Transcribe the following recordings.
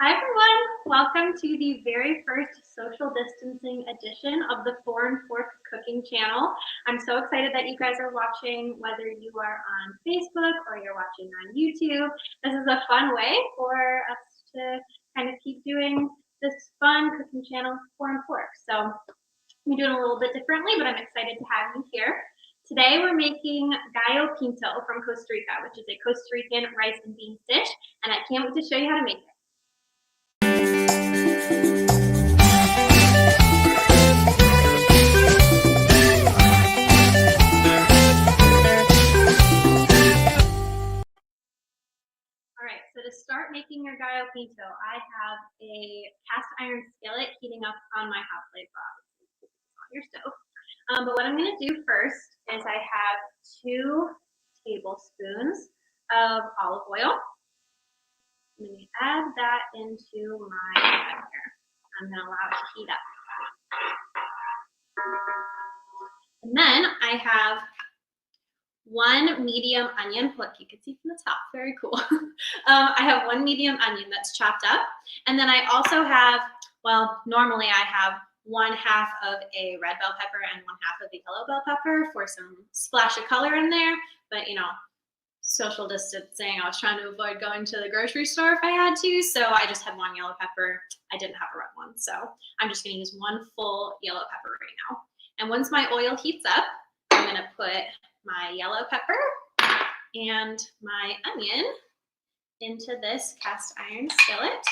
Hi everyone, welcome to the very first social distancing edition of the Foreign Fork Cooking Channel. I'm so excited that you guys are watching, whether you are on Facebook or you're watching on YouTube. This is a fun way for us to kind of keep doing this fun cooking channel, Foreign Fork. So I'm doing a little bit differently, but I'm excited to have you here. Today we're making Gallo Pinto from Costa Rica, which is a Costa Rican rice and beans dish, and I can't wait to show you how to make it. So to start making your Gallo Pinto, I have a cast iron skillet heating up on my hot plate, obviously on your stove. But what I'm going to do first is I have 2 tablespoons of olive oil. I'm going to add that into my pan here. I'm going to allow it to heat up. And then I have 1 medium onion. Look, you can see from the top, very cool. I have 1 medium onion that's chopped up. And then I also have, well, normally I have 1/2 of a red bell pepper and 1/2 of the yellow bell pepper for some splash of color in there. But you know, social distancing, I was trying to avoid going to the grocery store if I had to. So I just had 1 yellow pepper. I didn't have a red one. So I'm just gonna use 1 full yellow pepper right now. And once my oil heats up, I'm gonna put my yellow pepper and my onion into this cast iron skillet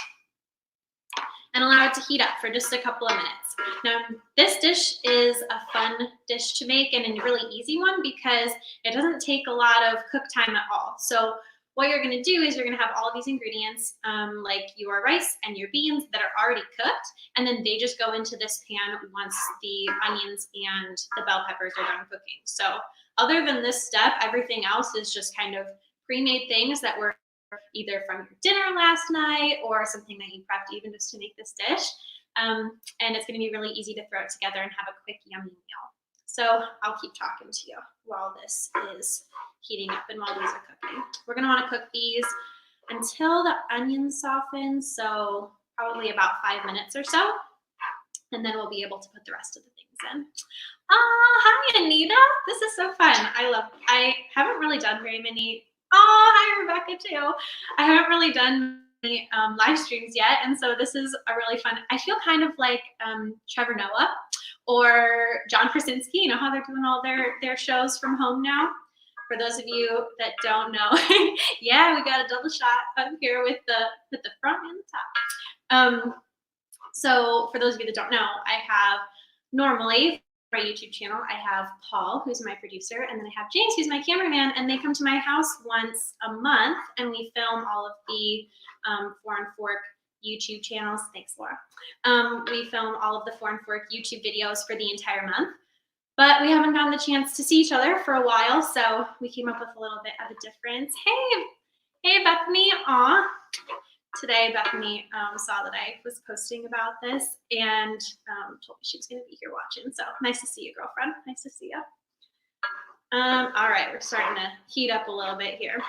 and allow it to heat up for just a couple of minutes. Now, this dish is a fun dish to make and a really easy one because it doesn't take a lot of cook time at all. So what you're going to do is you're going to have all these ingredients like your rice and your beans that are already cooked, and then they just go into this pan once the onions and the bell peppers are done cooking. So other than this step, everything else is just kind of pre-made things that were either from your dinner last night or something that you prepped even just to make this dish. And it's going to be really easy to throw it together and have a quick, yummy meal. So I'll keep talking to you while this is heating up and while these are cooking. We're going to want to cook these until the onions soften, so probably about 5 minutes or so. And then we'll be able to put the rest of the things in. Hi, Anita. This is so fun. I haven't really done very many. Hi, Rebecca, too. I haven't really done any live streams yet, and so this is a really fun. I feel kind of like Trevor Noah or John Krasinski. You know how they're doing all their shows from home now? For those of you that don't know, yeah, we got a double shot up here with the front and the top. So for those of you that don't know, I have normally for my YouTube channel, I have Paul, who's my producer, and then I have James, who's my cameraman, and they come to my house once a month, and we film all of the Foreign Fork YouTube channels. Thanks, Laura. We film all of the Foreign Fork YouTube videos for the entire month, but we haven't gotten the chance to see each other for a while, so we came up with a little bit of a difference. Hey, Bethany. Today, Bethany saw that I was posting about this and told me she was going to be here watching. So nice to see you, girlfriend. Nice to see you. All right, we're starting to heat up a little bit here.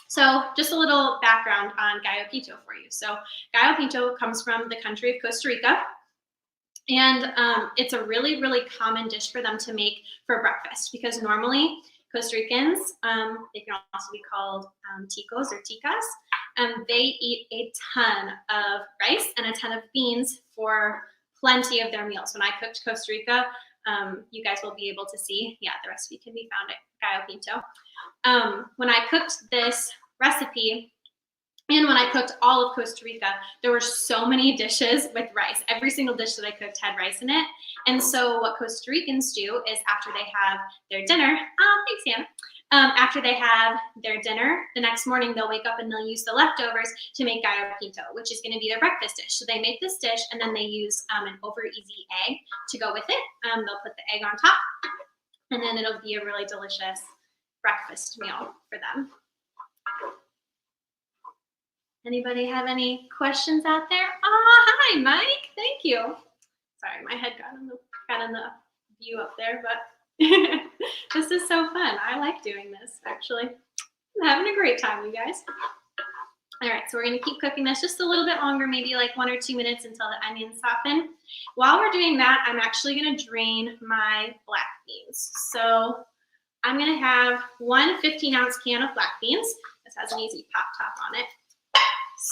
So just a little background on Gallo Pinto for you. So Gallo Pinto comes from the country of Costa Rica. And it's a really, really common dish for them to make for breakfast because normally Costa Ricans, they can also be called ticos or ticas, they eat a ton of rice and a ton of beans for plenty of their meals. When I cooked Costa Rica, you guys will be able to see, yeah, the recipe can be found at Gallo Pinto. When I cooked this recipe, and when I cooked all of Costa Rica, there were so many dishes with rice. Every single dish that I cooked had rice in it. And so what Costa Ricans do is after they have their dinner, thanks, Hannah. After they have their dinner, the next morning they'll wake up and they'll use the leftovers to make Gallo Pinto, which is going to be their breakfast dish. So they make this dish and then they use an over easy egg to go with it. They'll put the egg on top, and then it'll be a really delicious breakfast meal for them. Anybody have any questions out there? Hi, Mike. Thank you. Sorry, my head got in the view up there, but this is so fun. I like doing this, actually. I'm having a great time, you guys. All right, so we're gonna keep cooking this just a little bit longer, maybe like 1 or 2 minutes until the onions soften. While we're doing that, I'm actually gonna drain my black beans. So I'm gonna have one 15-ounce can of black beans. This has an easy pop top on it.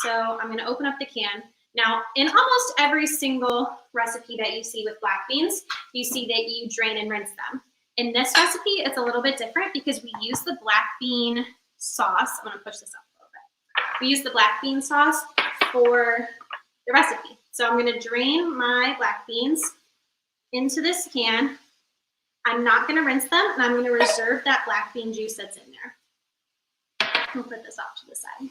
So I'm gonna open up the can. Now, in almost every single recipe that you see with black beans, you see that you drain and rinse them. In this recipe, it's a little bit different because we use the black bean sauce. I'm gonna push this up a little bit. We use the black bean sauce for the recipe. So I'm gonna drain my black beans into this can. I'm not gonna rinse them, and I'm gonna reserve that black bean juice that's in there. We'll put this off to the side.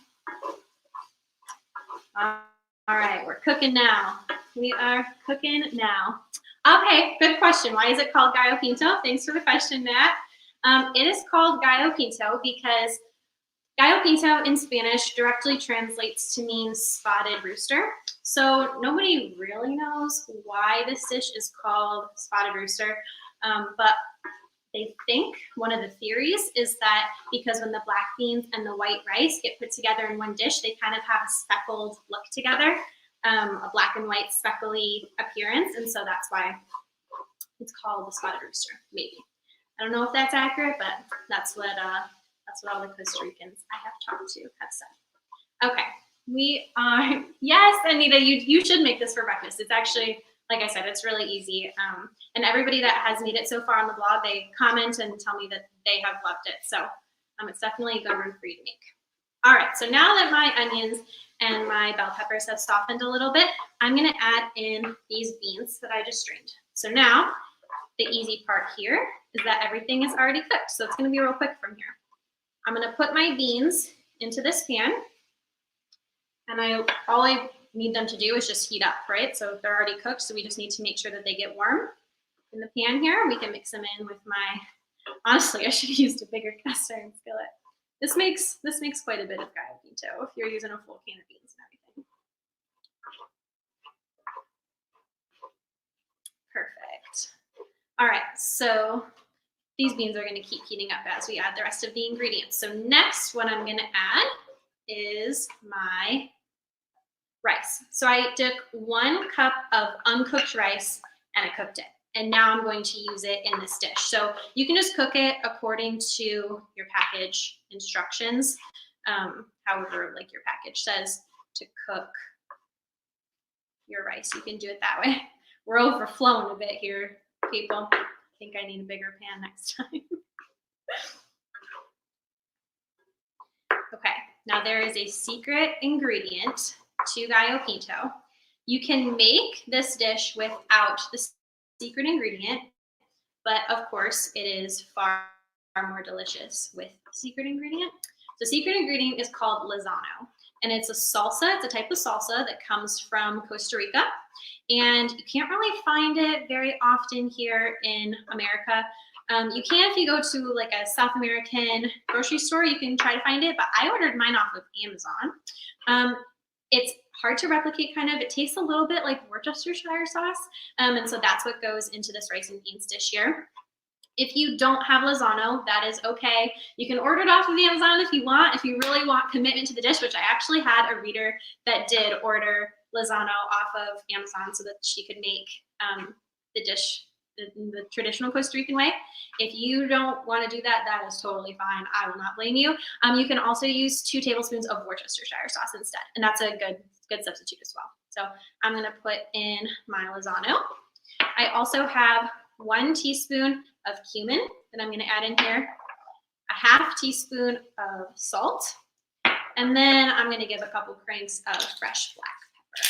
All right, we're cooking now. We are cooking now. Okay, good question. Why is it called Gallo Pinto? Thanks for the question, Nat. It is called Gallo Pinto because Gallo Pinto in Spanish directly translates to mean spotted rooster. So nobody really knows why this dish is called spotted rooster, but they think one of the theories is that because when the black beans and the white rice get put together in one dish, they kind of have a speckled look together, a black and white speckly appearance, and so that's why it's called the spotted rooster. Maybe I don't know if that's accurate, but that's what all the Costa Ricans I have talked to have said. Okay, we are yes, Anita, you should make this for breakfast. It's actually, like I said, it's really easy. And everybody that has made it so far on the blog, they comment and tell me that they have loved it. So it's definitely a good one for you to make. All right, so now that my onions and my bell peppers have softened a little bit, I'm gonna add in these beans that I just drained. So now the easy part here is that everything is already cooked. So it's gonna be real quick from here. I'm gonna put my beans into this pan, and all I need them to do is just heat up, right? So they're already cooked, so we just need to make sure that they get warm in the pan here. We can mix them in with honestly, I should have used a bigger cast iron skillet. This makes quite a bit of Gallo Pinto if you're using a full can of beans and everything. Perfect. All right, so these beans are gonna keep heating up as we add the rest of the ingredients. So next, what I'm gonna add is my rice. So I took 1 cup of uncooked rice and I cooked it. And now I'm going to use it in this dish. So you can just cook it according to your package instructions, however, like your package says to cook your rice. You can do it that way. We're overflowing a bit here, people. I think I need a bigger pan next time. Okay, now there is a secret ingredient to Gallo Pinto. You can make this dish without the secret ingredient, but of course it is far more delicious with the secret ingredient. The secret ingredient is called Lizano, and it's a salsa. It's a type of salsa that comes from Costa Rica, and you can't really find it very often here in America. You can if you go to like a South American grocery store, you can try to find it, but I ordered mine off of Amazon. It's hard to replicate kind of. It tastes a little bit like Worcestershire sauce, and so that's what goes into this rice and beans dish here. If you don't have Lizano, that is okay. You can order it off of Amazon if you want, if you really want commitment to the dish, which I actually had a reader that did order Lizano off of Amazon so that she could make the dish in the traditional Costa Rican way. If you don't want to do that, that is totally fine. I will not blame you. You can also use 2 tablespoons of Worcestershire sauce instead, and that's a good substitute as well. So I'm going to put in my Lizano. I also have 1 teaspoon of cumin that I'm going to add in here, a half teaspoon of salt, and then I'm going to give a couple cranks of fresh black pepper.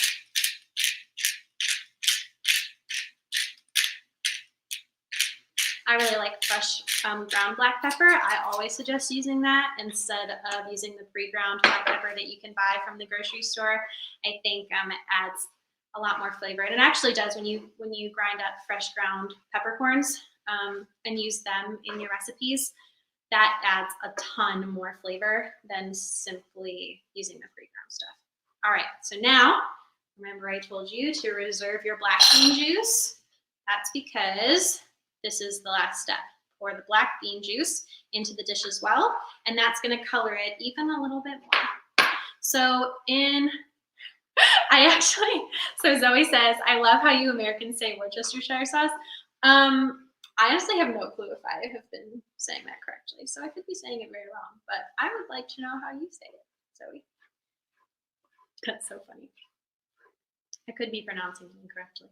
I really like fresh ground black pepper. I always suggest using that instead of using the pre-ground black pepper that you can buy from the grocery store. I think it adds a lot more flavor, and it actually does when you grind up fresh ground peppercorns and use them in your recipes. That adds a ton more flavor than simply using the pre-ground stuff. All right, so now remember I told you to reserve your black bean juice. That's because this is the last step. Pour the black bean juice into the dish as well, and that's going to color it even a little bit more. So so Zoe says, I love how you Americans say Worcestershire sauce. I honestly have no clue if I have been saying that correctly, so I could be saying it very wrong, but I would like to know how you say it, Zoe. That's so funny. I could be pronouncing it incorrectly.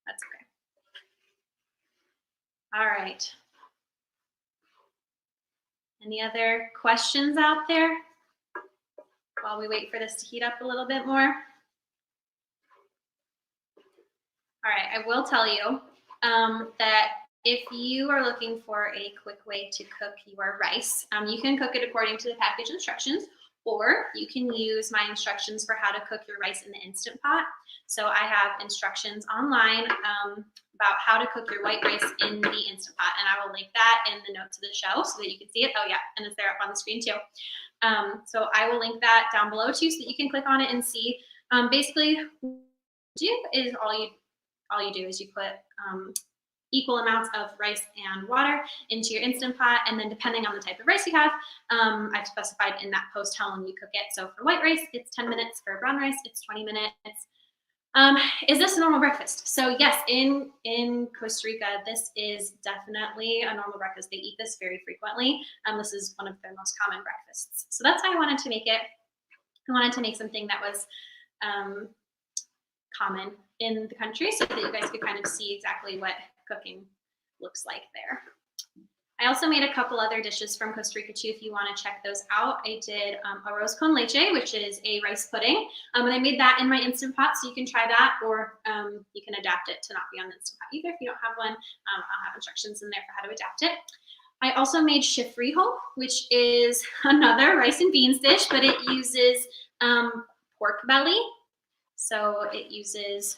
That's okay. All right. Any other questions out there while we wait for this to heat up a little bit more? All right, I will tell you that if you are looking for a quick way to cook your rice, you can cook it according to the package instructions, or you can use my instructions for how to cook your rice in the Instant Pot. So I have instructions online about how to cook your white rice in the Instant Pot, and I will link that in the notes of the show so that you can see it. Oh yeah, and it's there up on the screen too. So I will link that down below too so that you can click on it and see. Basically, all you do is you put equal amounts of rice and water into your Instant Pot, and then depending on the type of rice you have, I've specified in that post how long you cook it. So for white rice, it's 10 minutes. For brown rice, it's 20 minutes. Is this a normal breakfast? So yes, in Costa Rica, this is definitely a normal breakfast. They eat this very frequently. This is one of their most common breakfasts. So that's how I wanted to make it. I wanted to make something that was common in the country so that you guys could kind of see exactly what cooking looks like there. I also made a couple other dishes from Costa Rica too if you want to check those out. I did arroz con leche, which is a rice pudding, and I made that in my Instant Pot, so you can try that, or you can adapt it to not be on the Instant Pot either. If you don't have one, I'll have instructions in there for how to adapt it. I also made chifrijo, which is another rice and beans dish, but it uses pork belly. So it uses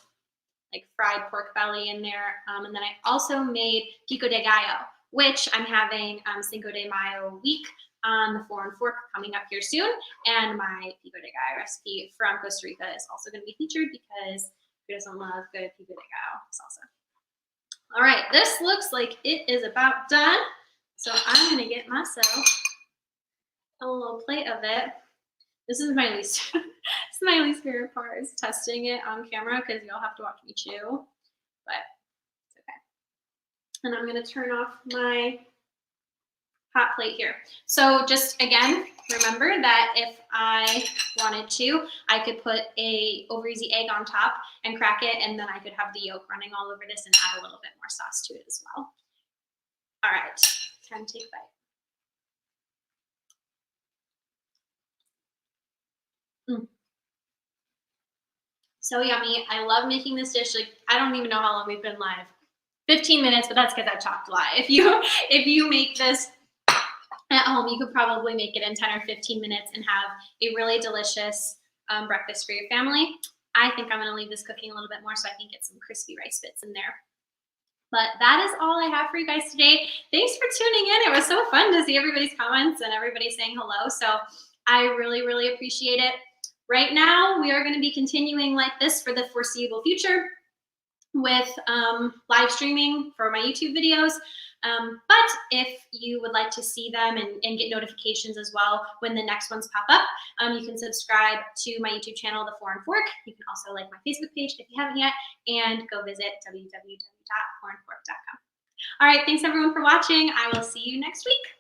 like fried pork belly in there. And then I also made pico de gallo, which I'm having Cinco de Mayo week on the 4 and Fork coming up here soon. And my pico de gallo recipe from Costa Rica is also going to be featured because who doesn't love good pico de gallo salsa? All right, this looks like it is about done. So I'm going to get myself a little plate of it. This is my least favorite part is testing it on camera because you'll have to watch me chew, but it's okay. And I'm going to turn off my hot plate here. So just again, remember that if I wanted to, I could put a over easy egg on top and crack it, and then I could have the yolk running all over this and add a little bit more sauce to it as well. All right, time to take a bite. So yummy. I love making this dish. Like, I don't even know how long we've been live. 15 minutes, but that's because I talked a lot. If you make this at home, you could probably make it in 10 or 15 minutes and have a really delicious breakfast for your family. I think I'm going to leave this cooking a little bit more so I can get some crispy rice bits in there. But that is all I have for you guys today. Thanks for tuning in. It was so fun to see everybody's comments and everybody saying hello. So I really, really appreciate it. Right now, we are going to be continuing like this for the foreseeable future with live streaming for my YouTube videos. But if you would like to see them and get notifications as well when the next ones pop up, you can subscribe to my YouTube channel, The 4 and Fork. You can also like my Facebook page if you haven't yet, and go visit www.4andfork.com. All right, thanks everyone for watching. I will see you next week.